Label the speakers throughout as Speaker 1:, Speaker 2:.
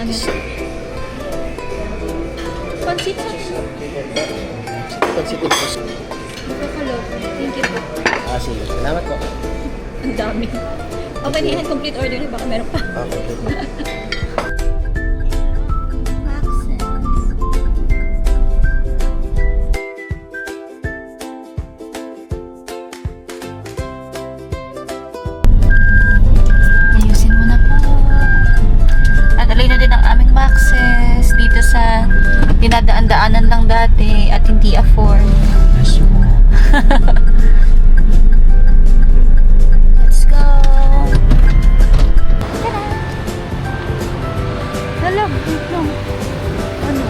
Speaker 1: ano? Pansit sa
Speaker 2: Pansit ito.
Speaker 1: Buffalo. Thank you po.
Speaker 2: Sige. Salamat po.
Speaker 1: Ang dami. Okay na yan. Complete order na. Baka meron pa.
Speaker 2: Okay.
Speaker 1: Ayusin mo na po. At alay na din ang aming maxes dito sa dinadaan-daanan lang dati at hindi afford. Let's go! Tada! Hala, wait lang. Ano?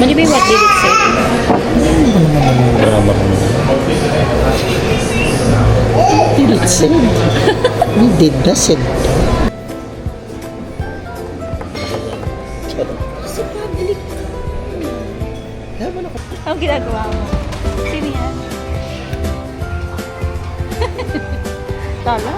Speaker 1: Mali ba yung what did it say?
Speaker 2: Drama ko na. Said. We did the said.
Speaker 1: Kasi public.
Speaker 2: Naman ako.
Speaker 1: Ang ginagawa mo? Sino yan? Tala.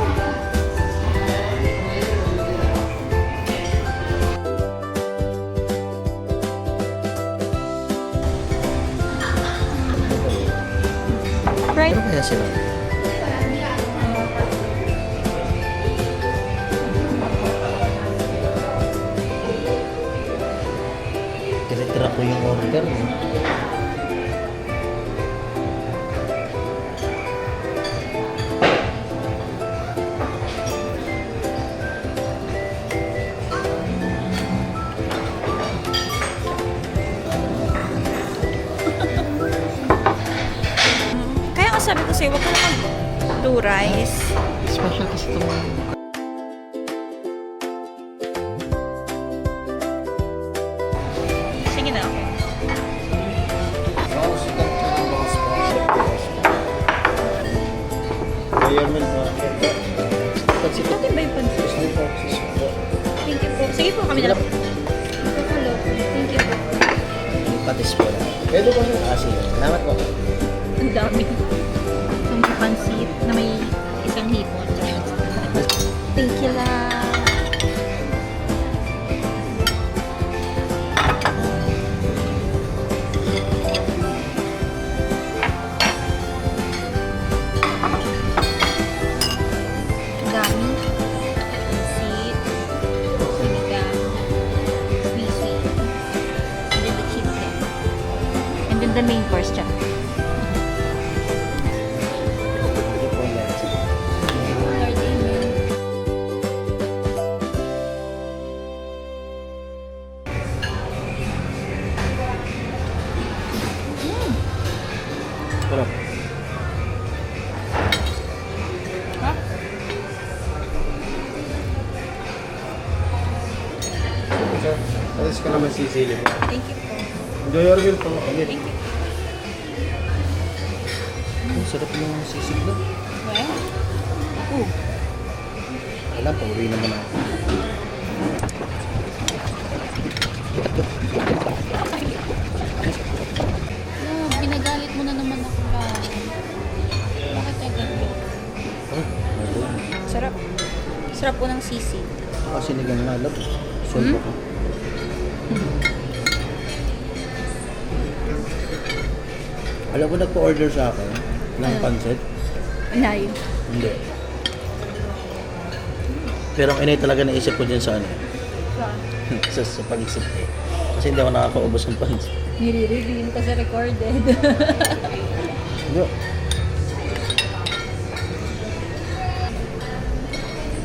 Speaker 1: Right?
Speaker 2: Ano kaya sila? Tira ko yung order.
Speaker 1: Kaya nga sabi ko sa'yo, huwag ka na mag-blue rice.
Speaker 2: Special kasi ito.
Speaker 1: Sige na, okay.
Speaker 2: Pansit ito.
Speaker 1: Atin ba yung pansit? Thank you po. Sige po, kami na lang. Buffalo. Thank you po.
Speaker 2: Patis po. Pwede po siya. Sige. Salamat po.
Speaker 1: Ang dami. So, may pansit na may isang hipon. Thank you lang. Ang dami. Pansit. Sinigang. Sweet. And then the chicken. And then the main course dyan. Lord, amen.
Speaker 2: Sarap.
Speaker 1: Ha?
Speaker 2: Alis ka naman sisili po.
Speaker 1: Thank you po.
Speaker 2: Enjoy your meal po.
Speaker 1: Thank you.
Speaker 2: Ang sarap yung sisig na.
Speaker 1: Well, oh,
Speaker 2: Alam, pauwi naman ako.
Speaker 1: no, binagalit mo na naman ako lang. Bakit ay ganyan? Sarap. Sarap po ng sisig.
Speaker 2: Kasi nigang nalab. Sulpo ko. Alam ko nagpa-order sa akin ng
Speaker 1: Ano?
Speaker 2: pancit.
Speaker 1: Anay.
Speaker 2: Hindi. Pero ang inay talaga naisip ko dyan sa ano. sa pag-isip ko. Kasi hindi ako nakakaubos ng pancit.
Speaker 1: Nire-reveal kasi recorded.
Speaker 2: Hindi.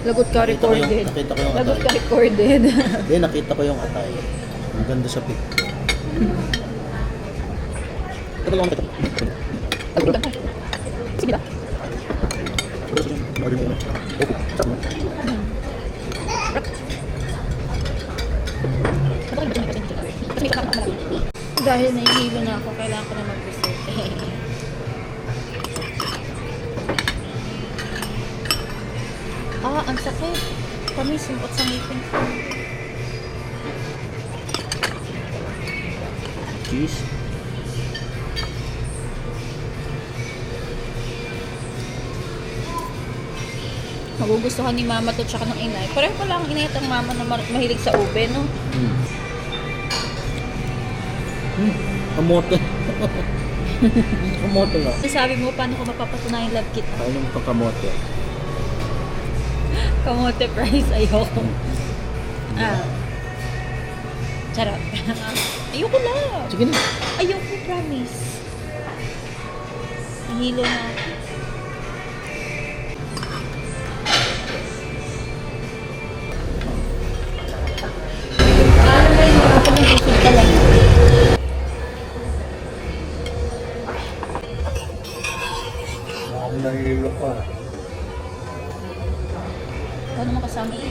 Speaker 1: Lagot ka recorded.
Speaker 2: Nakita ko yung
Speaker 1: Lagot ka
Speaker 2: atay.
Speaker 1: recorded.
Speaker 2: Hindi, nakita ko yung atay. Ang ganda sa pic. Ito lang nakita.
Speaker 1: Sige ba? Dahil nahihilo na ako, kailangan ko na mag-reset. Ang sakit. Kami, simpot sa ngipin.
Speaker 2: Cheese.
Speaker 1: Magugustuhan ni mama to tsaka ng inay. Pareho pala ang inay at ang mama na mahilig sa ube, no?
Speaker 2: Kamote. Kamote lang.
Speaker 1: Sabi mo, paano ko mapapatunayan love kita?
Speaker 2: Paano mo kamote?
Speaker 1: Kamote price, ayoko. Charot. Ayoko lang.
Speaker 2: Sige na.
Speaker 1: Ayoko, promise. Hilo na ako.
Speaker 2: Nahihilo ka.
Speaker 1: Ikaw naman kasama eh.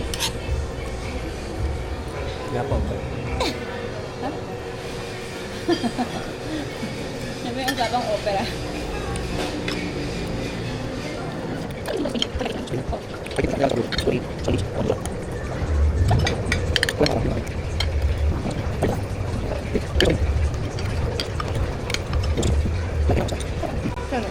Speaker 2: Yapang ba?
Speaker 1: Ha? Sabi ang usapang opera. Sarap.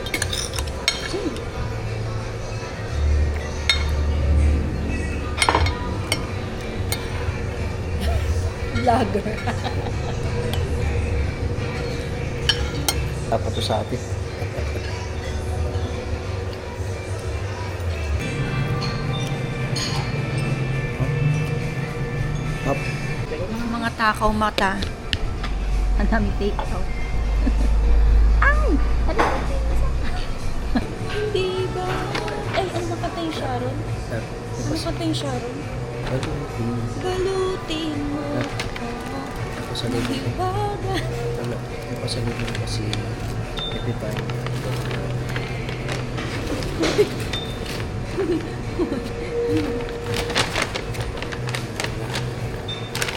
Speaker 1: Vlogger.
Speaker 2: Dapat to sa atin. Up.
Speaker 1: Yung mga takaw mata. Ang dami take out. Ay! Ano ba? Hindi ba? Ay, ano ba kata yung Sharon? Ano kata yung Sharon? Balutin mo ako.
Speaker 2: Pasalubong ko.
Speaker 1: Hiwaga.
Speaker 2: Wala. Pasalubong ko si Epipay.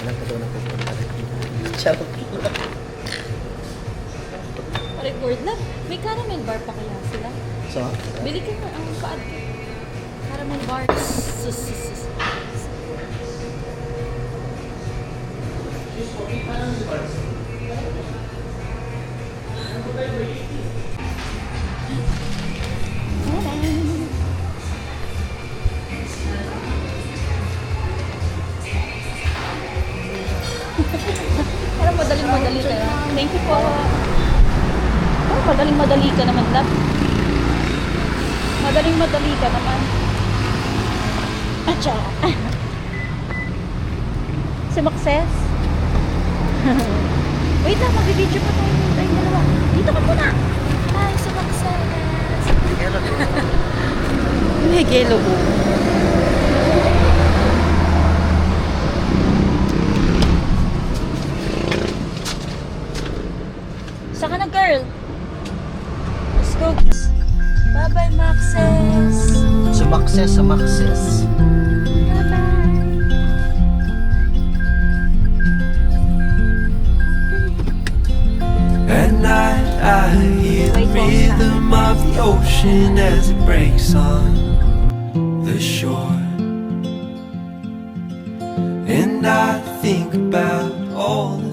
Speaker 2: Alam ko daw na pupunta rin. Charot.
Speaker 1: Record na. May caramel bar pa kaya sila?
Speaker 2: So,
Speaker 1: Bili ka na ang paad ko. Caramel bar. Sus. Parang madaling-madali ka na. Thank you po. Oh, madaling-madali ka naman, love. Madaling-madali ka naman. Atcha. Sumakses. Wait lang, mag-video pa tayo ng tayong dalawa. Dito ka muna. Ay, sumakses. May gelo po. Saka na, girl. Let's go. Bye-bye, Maxes.
Speaker 2: sumakses.
Speaker 1: Bye-bye.
Speaker 3: At night I hear the rhythm of the ocean as it breaks on the shore. And I think about all the